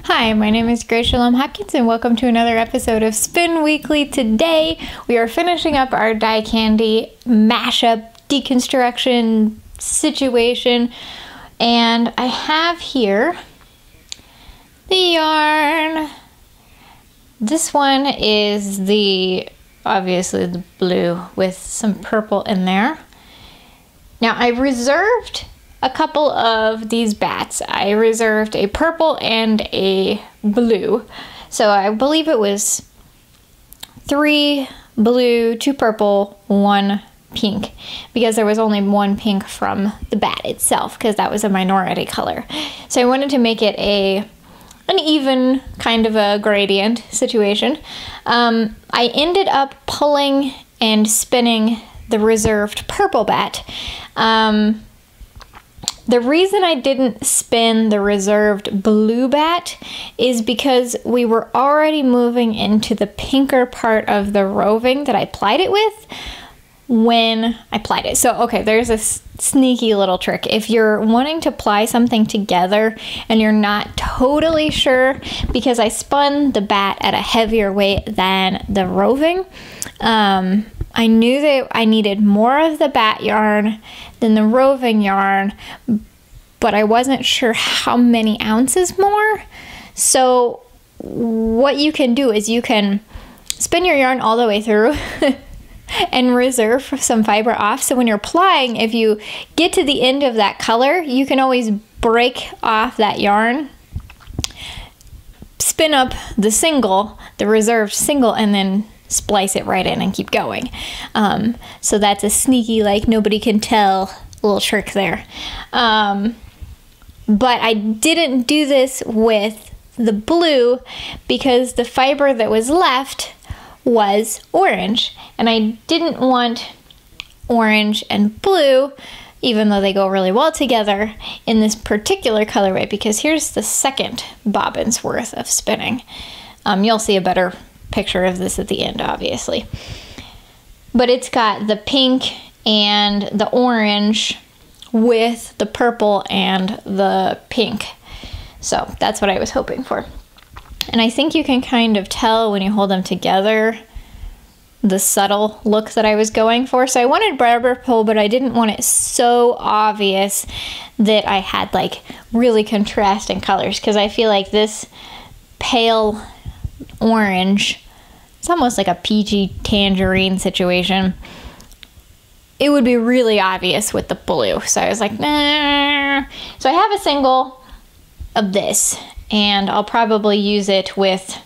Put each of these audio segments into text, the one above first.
Hi, my name is Grace Shalom Hopkins and welcome to another episode of Spin Weekly. Today we are finishing up our die candy mashup deconstruction situation, and I have here the yarn. This one is obviously the blue with some purple in there. Now I reserved a couple of these bats. I reserved a purple and a blue. So I believe it was 3 blue, 2 purple, 1 pink, because there was only 1 pink from the bat itself, because that was a minority color. So I wanted to make it an even kind of a gradient situation. I ended up pulling and spinning the reserved purple bat. The reason I didn't spin the reserved blue bat is because we were already moving into the pinker part of the roving that I plied it with when I plied it. So, okay, there's a sneaky little trick. If you're wanting to ply something together and you're not totally sure, because I spun the bat at a heavier weight than the roving, I knew that I needed more of the bat yarn than the roving yarn, but I wasn't sure how many ounces more. So what you can do is you can spin your yarn all the way through and reserve some fiber off. So when you're plying, if you get to the end of that color, you can always break off that yarn, spin up the reserved single, and then splice it right in and keep going. So that's a sneaky, like, nobody can tell little trick there. But I didn't do this with the blue because the fiber that was left was orange, and I didn't want orange and blue, even though they go really well together, in this particular colorway, because here's the second bobbin's worth of spinning. You'll see a better picture of this at the end, obviously. But it's got the pink and the orange with the purple and the pink. So that's what I was hoping for. And I think you can kind of tell when you hold them together the subtle look that I was going for. So I wanted barber pole, but I didn't want it so obvious that I had like really contrasting colors, because I feel like this pale orange, it's almost like a peachy tangerine situation, it would be really obvious with the blue. So I was like, nah. So I have a single of this, and I'll probably use it with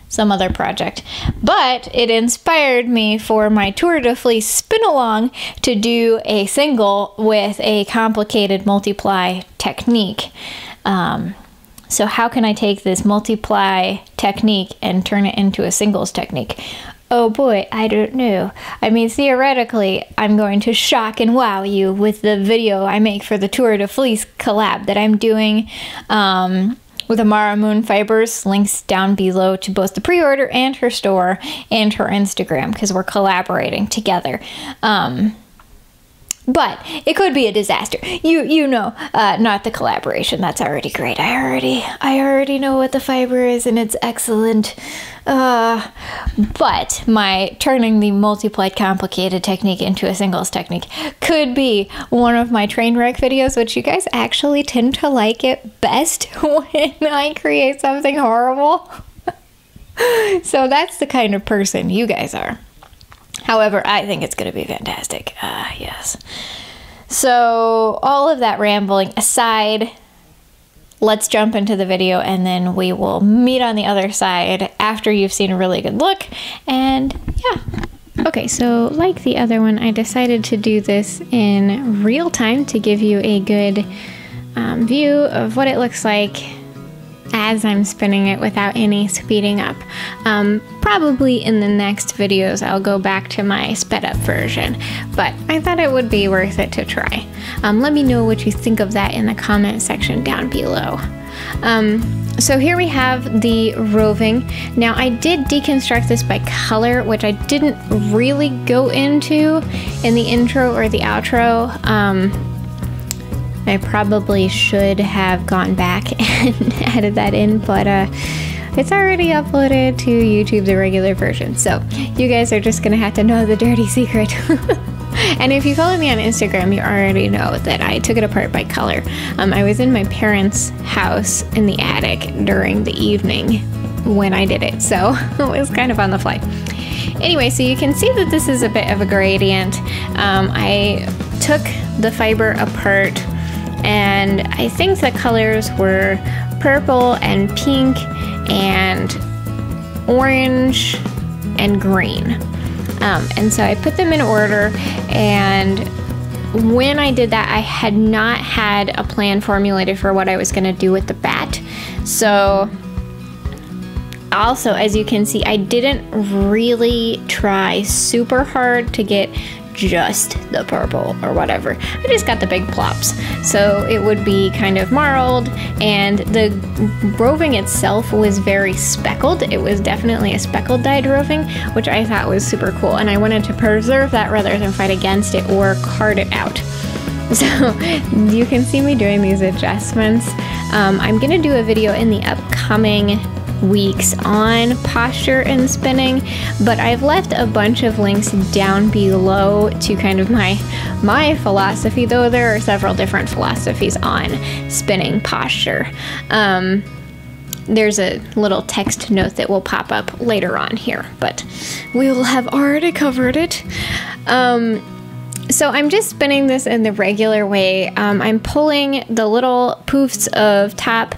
some other project. But it inspired me for my Tour de Fleece spin along to do a single with a complicated multiply technique. So how can I take this multiply technique and turn it into a singles technique? Oh boy, I don't know. I mean, theoretically, I'm going to shock and wow you with the video I make for the Tour de Fleece collab that I'm doing with Amara Moon Fibers. Links down below to both the pre-order and her store and her Instagram, because we're collaborating together. But it could be a disaster. You know, not the collaboration. That's already great. I already know what the fiber is, and it's excellent. But my turning the multiplied complicated technique into a singles technique could be one of my train wreck videos, which you guys actually tend to like it best when I create something horrible. So that's the kind of person you guys are. However, I think it's going to be fantastic. Yes. So all of that rambling aside, let's jump into the video, and then we will meet on the other side after you've seen a really good look. And yeah. Okay, so like the other one, I decided to do this in real time to give you a good view of what it looks like as I'm spinning it without any speeding up. Probably in the next videos I'll go back to my sped up version, but I thought it would be worth it to try. Let me know what you think of that in the comment section down below. So here we have the roving. Now I did deconstruct this by color, which I didn't really go into in the intro or the outro. I probably should have gone back and added that in, but it's already uploaded to YouTube, the regular version. So you guys are just gonna have to know the dirty secret. And if you follow me on Instagram, you already know that I took it apart by color. I was in my parents' house in the attic during the evening when I did it, so it was kind of on the fly. Anyway, so you can see that this is a bit of a gradient. I took the fiber apart, and I think the colors were purple and pink and orange and green. And so I put them in order, and when I did that, I had not had a plan formulated for what I was going to do with the Batt. So also, as you can see, I didn't really try super hard to get just the purple or whatever. I just got the big plops, so it would be kind of marled, and the roving itself was very speckled. It was definitely a speckled dyed roving, which I thought was super cool, and I wanted to preserve that rather than fight against it or card it out. So you can see me doing these adjustments. I'm gonna do a video in the upcoming weeks on posture and spinning, but I've left a bunch of links down below to kind of my philosophy, though there are several different philosophies on spinning posture. There's a little text note that will pop up later on here, but we will have already covered it. So I'm just spinning this in the regular way. I'm pulling the little poofs of top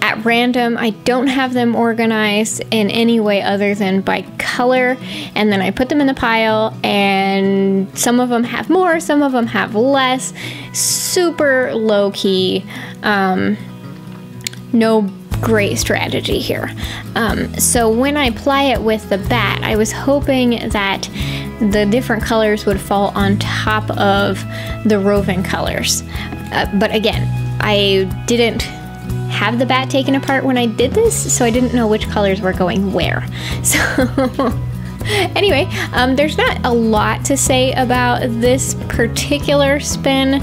at random. I don't have them organized in any way other than by color, and then I put them in the pile, and some of them have more, some of them have less. Super low-key, no great strategy here. So when I ply it with the Batt, I was hoping that the different colors would fall on top of the roving colors. But again, I didn't have the Batt taken apart when I did this, so I didn't know which colors were going where. So anyway, there's not a lot to say about this particular spin.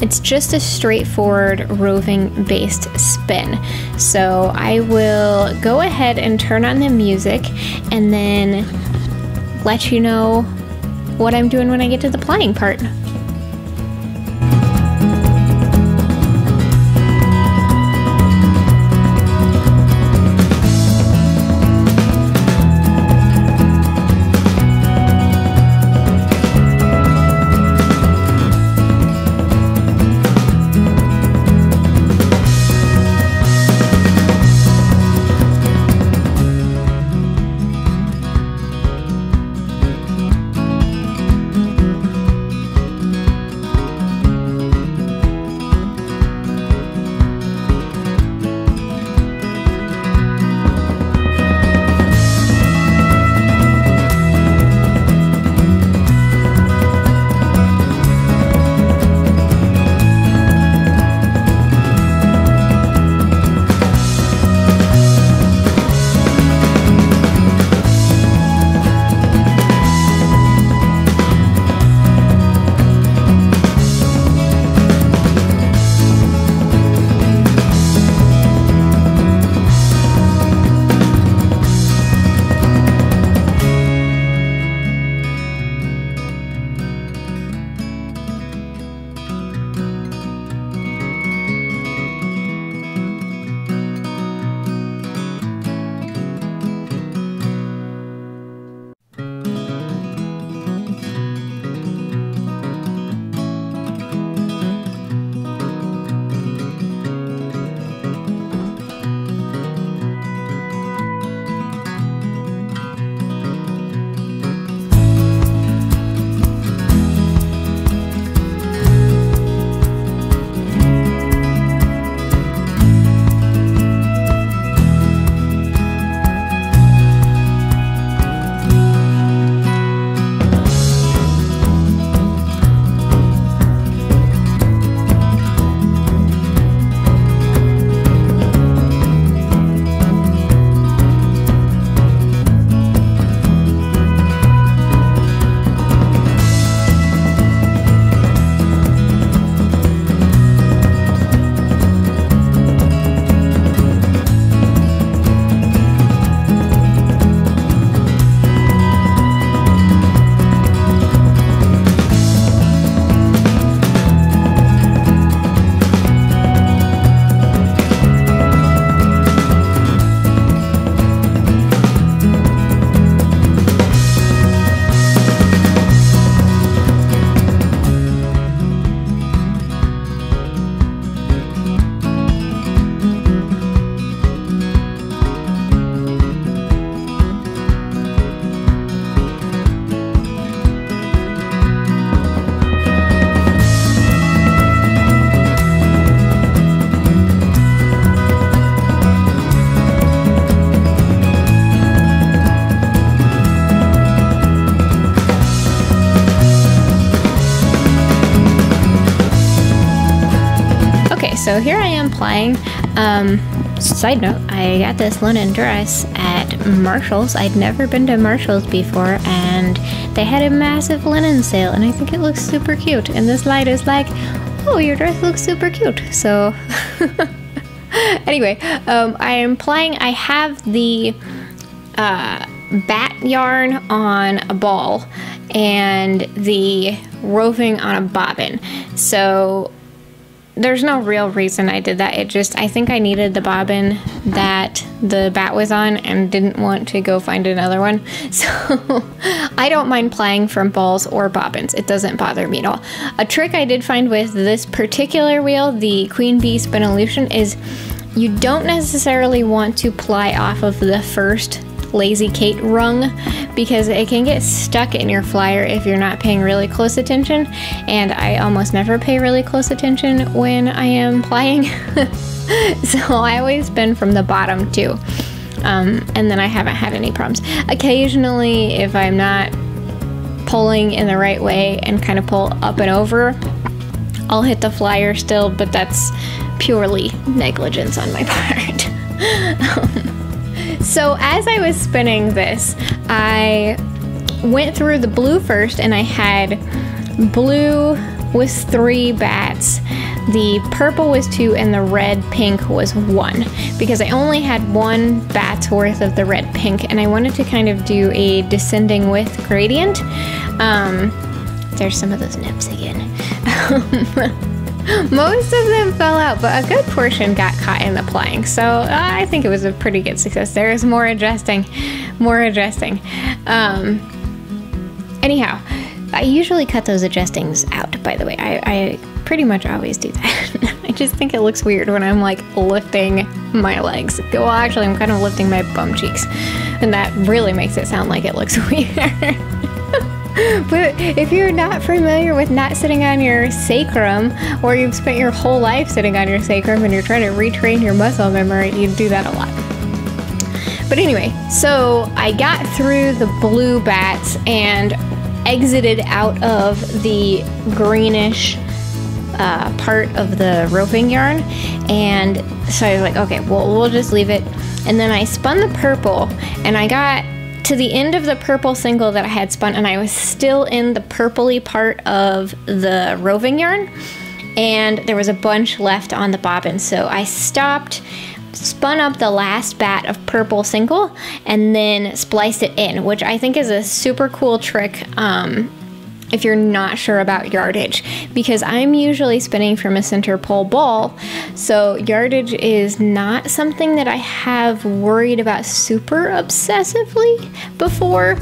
It's just a straightforward roving based spin. So I will go ahead and turn on the music and then let you know what I'm doing when I get to the plying part. so here I am plying. Side note, I got this linen dress at Marshall's. I'd never been to Marshall's before, and they had a massive linen sale, and I think it looks super cute. And this light is like, oh, your dress looks super cute. So anyway, I am plying. I have the Batt yarn on a ball and the Roving on a bobbin. So there's no real reason I did that. I think I needed the bobbin that the Batt was on and didn't want to go find another one. So I don't mind plying from balls or bobbins. It doesn't bother me at all. A trick I did find with this particular wheel, the Queen Bee Spinolution, is you don't necessarily want to ply off of the first Lazy Kate rung, because it can get stuck in your flyer if you're not paying really close attention, and I almost never pay really close attention when I am plying. So I always spin from the bottom too, and then I haven't had any problems. Occasionally, if I'm not pulling in the right way and kind of pull up and over, I'll hit the flyer still, but that's purely negligence on my part. So as I was spinning this, I went through the blue first, and I had blue was 3 batts, the purple was 2, and the red pink was 1, because I only had 1 bat's worth of the red pink, and I wanted to kind of do a descending width gradient. There's some of those nips again. Most of them fell out, but a good portion got caught in the plying, so I think it was a pretty good success. There's more adjusting, anyhow, I usually cut those adjustings out, by the way. I pretty much always do that. I just think it looks weird when I'm like lifting my legs. Well, actually, I'm kind of lifting my bum cheeks, and that really makes it sound like it looks weird. But if you're not familiar with not sitting on your sacrum, or you've spent your whole life sitting on your sacrum and you're trying to retrain your muscle memory, you do that a lot. But anyway, so I got through the blue batts and exited out of the greenish part of the roving yarn, and so I was like, okay, well, we'll just leave it. And then I spun the purple, and I got to the end of the purple single that I had spun, and I was still in the purpley part of the roving yarn, and there was a bunch left on the bobbin. So I stopped, spun up the last bat of purple single, and then spliced it in, which I think is a super cool trick if you're not sure about yardage, because I'm usually spinning from a center pole ball, so yardage is not something that I have worried about super obsessively before.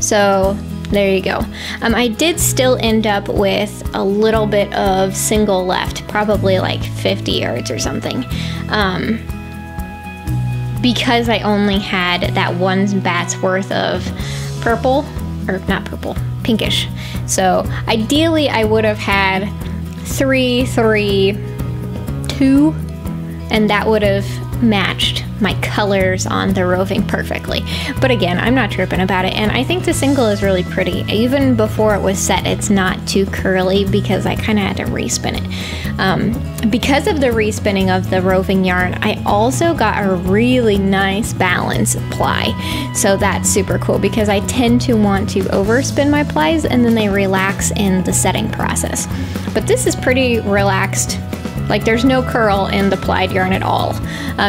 So there you go. I did still end up with a little bit of single left, probably like 50 yards or something, because I only had that 1 bat's worth of purple, or not purple, pinkish. So ideally I would have had 3, 3, 2, and that would have matched my colors on the roving perfectly. But again, I'm not tripping about it, and I think the single is really pretty. Even before it was set, it's not too curly because I kind of had to respin it. Because of the respinning of the roving yarn, I also got a really nice balance ply. So that's super cool, because I tend to want to overspin my plies and then they relax in the setting process. But this is pretty relaxed. Like, there's no curl in the plied yarn at all.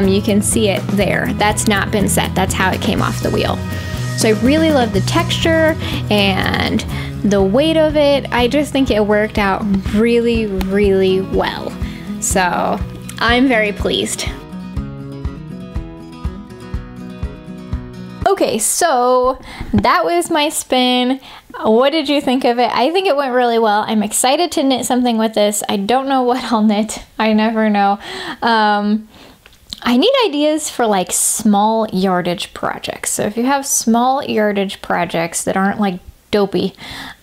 You can see it there. That's not been set. That's how it came off the wheel. So I really love the texture and the weight of it. I just think it worked out really, really well. So I'm very pleased. Okay, so that was my spin. What did you think of it? I think it went really well. I'm excited to knit something with this. I don't know what I'll knit. I never know. I need ideas for like small yardage projects. So if you have small yardage projects that aren't like dopey,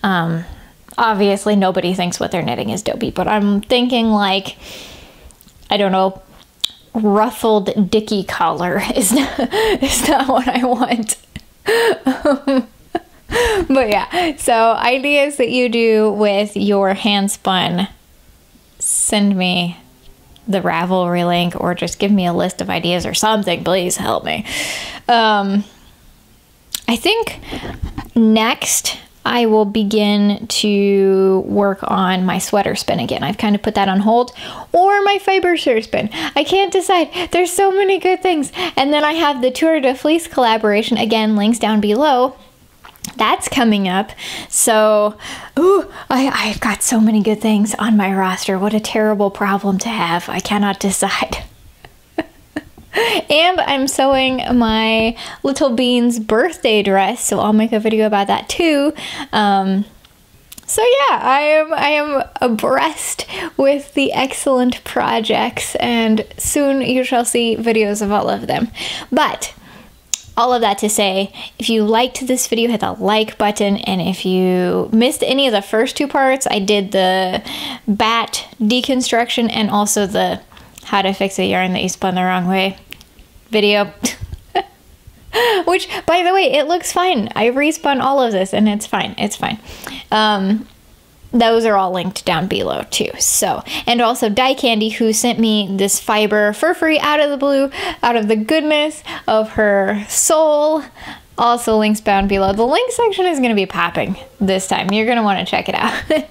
obviously nobody thinks what they're knitting is dopey, but I'm thinking like, I don't know, ruffled dicky collar is not what I want. But yeah, so ideas that you do with your hand spun, send me the Ravelry link, or just give me a list of ideas or something. Please help me. I think next I will begin to work on my sweater spin again. I've kind of put that on hold, or my fiber shirt spin. I can't decide. There's so many good things. And then I have the Tour de Fleece collaboration. Again, links down below. That's coming up. So, I've got so many good things on my roster. What a terrible problem to have. I cannot decide. And I'm sewing my Little Beans birthday dress, so I'll make a video about that too. So yeah, I am abreast with the excellent projects, and soon you shall see videos of all of them. But all of that to say, if you liked this video, hit the like button, and if you missed any of the first two parts, I did the Batt deconstruction and also the how to fix a yarn that you spun the wrong way video. Which, by the way, it looks fine. I respun all of this and it's fine. It's fine. Those are all linked down below too. So, and also Dye Candy, who sent me this fiber for free out of the blue, out of the goodness of her soul. Also links down below. The link section is going to be popping this time. You're going to want to check it out.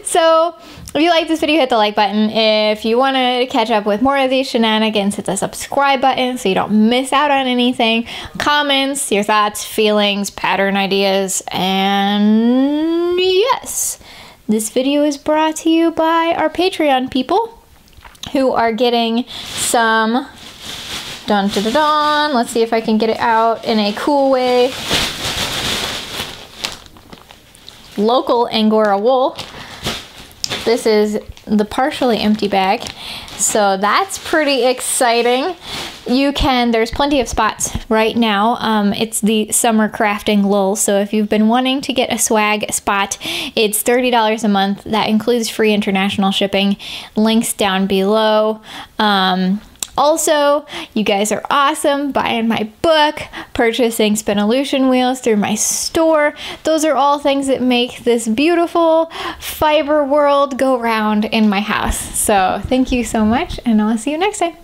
So, if you like this video, hit the like button. If you want to catch up with more of these shenanigans, hit the subscribe button so you don't miss out on anything. Comments, your thoughts, feelings, pattern ideas, and yes, this video is brought to you by our Patreon people who are getting some dun-dun-dun-dun. Let's see if I can get it out in a cool way. Local Angora wool. This is the partially empty bag, so that's pretty exciting. There's plenty of spots right now. It's the summer crafting lull, so if you've been wanting to get a swag spot, it's $30 a month. That includes free international shipping. Links down below. Also, you guys are awesome buying my book, purchasing Spinolution wheels through my store. Those are all things that make this beautiful fiber world go round in my house. So thank you so much, and I'll see you next time.